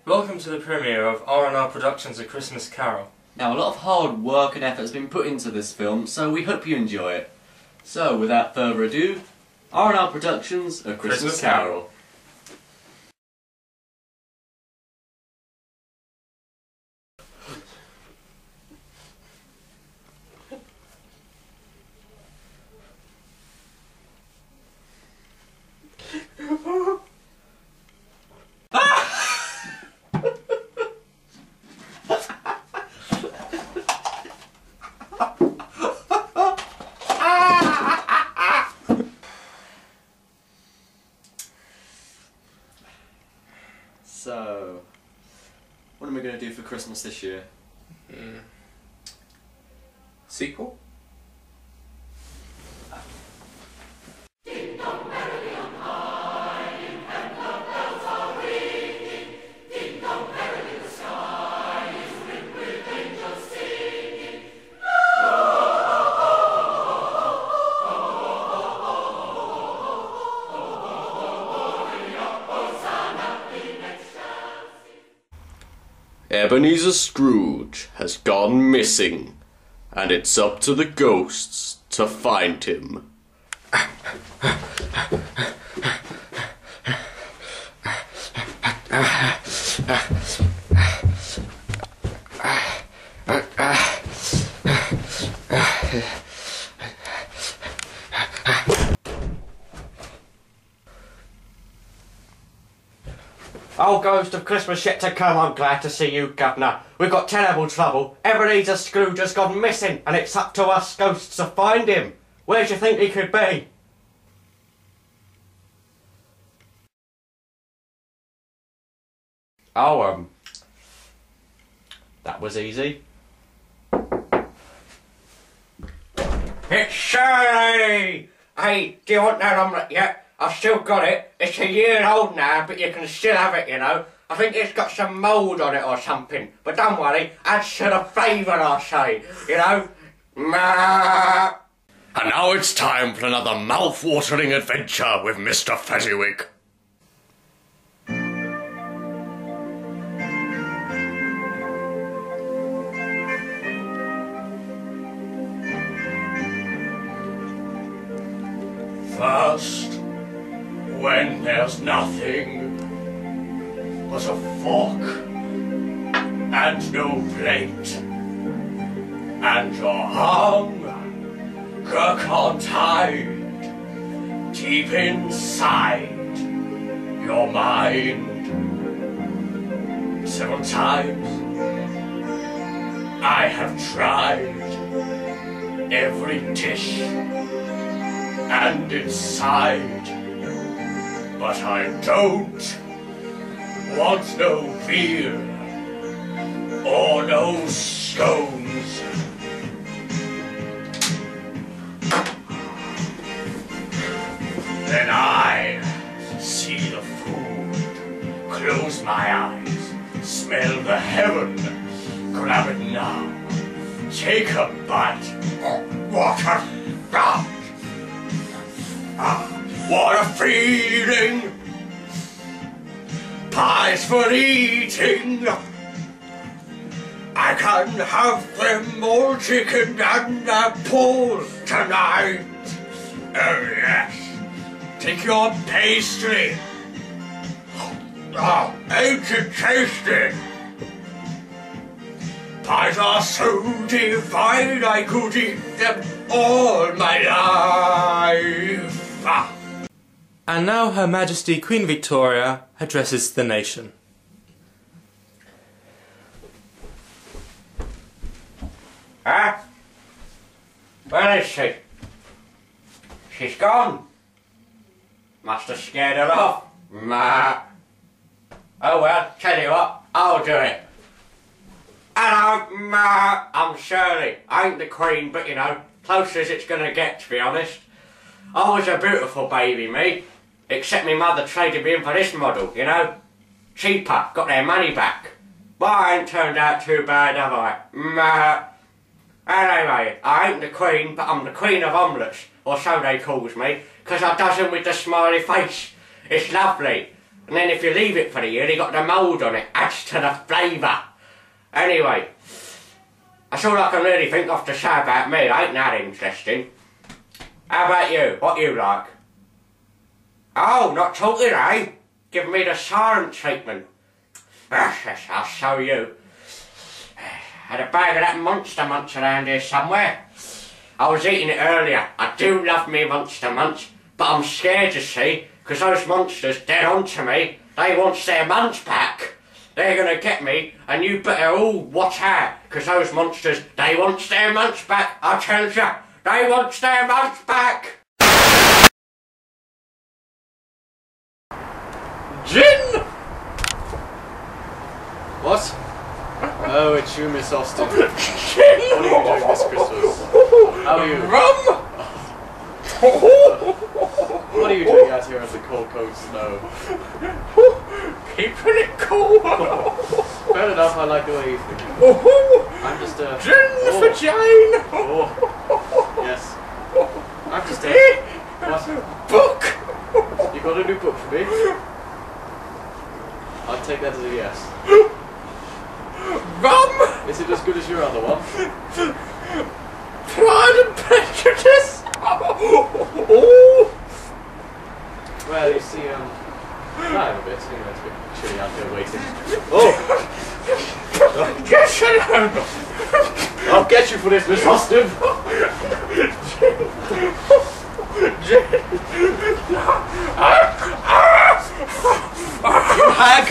Welcome to the premiere of R&R Productions' A Christmas Carol. Now, a lot of hard work and effort has been put into this film, so we hope you enjoy it. So, without further ado, R&R Productions' A Christmas Carol. So, what am I going to do for Christmas this year? Sequel? Ebenezer Scrooge has gone missing, and it's up to the ghosts to find him. Oh, ghost of Christmas yet to come, I'm glad to see you, Governor. We've got terrible trouble. Ebenezer Scrooge has gone missing, and it's up to us ghosts to find him. Where do you think he could be? Oh, that was easy. It's Shirley! Hey, do you want that omelette yet? I've still got it. It's a year old now, but you can still have it, you know. I think it's got some mould on it or something. But don't worry, adds to the flavour, I say. You know? Ma. And now it's time for another mouth-watering adventure with Mr. Fezziwig. First, when there's nothing but a fork and no plate, and you're hung, untied, deep inside your mind. Several times I have tried every dish and inside, but I don't want no veal or no scones. Then I see the food, close my eyes, smell the heaven, grab it now, take a bite. What a what a feeling! Pies for eating! I can have them all chicken and apples tonight! Oh yes! Take your pastry! Oh, ain't it tasty? Pies are so divine I could eat them all my life! And now Her Majesty Queen Victoria addresses the nation. Huh? Where is she? She's gone. Must have scared her off. Ma. Oh well, tell you what, I'll do it. Hello, Ma. I'm Shirley. I ain't the Queen, but you know, close as it's gonna get, to be honest. I was a beautiful baby, me. Except me mother traded me in for this model, you know. Cheaper, got their money back. But I ain't turned out too bad, have I? Ma. Anyway, I ain't the Queen, but I'm the Queen of Omelettes, or so they calls me, 'cause I does 'em with the smiley face. It's lovely. And then if you leave it for a year, you got the mould on it. Adds to the flavour. Anyway, that's all I can really think of to say about me. Ain't that interesting? How about you? What you like? Oh, not talking, eh? Give me the silent treatment. Yes, I'll show you. Had a bag of that Monster Munch around here somewhere. I was eating it earlier. I do love me Monster Munch, but I'm scared, you see, because those monsters, they're onto me. They want their munch back. They're gonna get me, and you better all watch out, because those monsters, they want their munch back. I tell you, they want their munch back. Gin! What? Oh, it's you, Miss Austin. What are you doing this Christmas? How are you? Rum! What are you doing out here in the cold, cold snow? Keeping it cool. Fair enough, I like the way you think. I'm just Gin for Jane! Yes. I'm just what? Book! You got a new book for me? I'll take that as a yes. Rum! Is it as good as your other one? Pride and Prejudice! Well, you see, I have a bit. You know, it's a bit chilly out there waiting. Oh! Get alone! I'll get you for this, Miss Austin! You hag!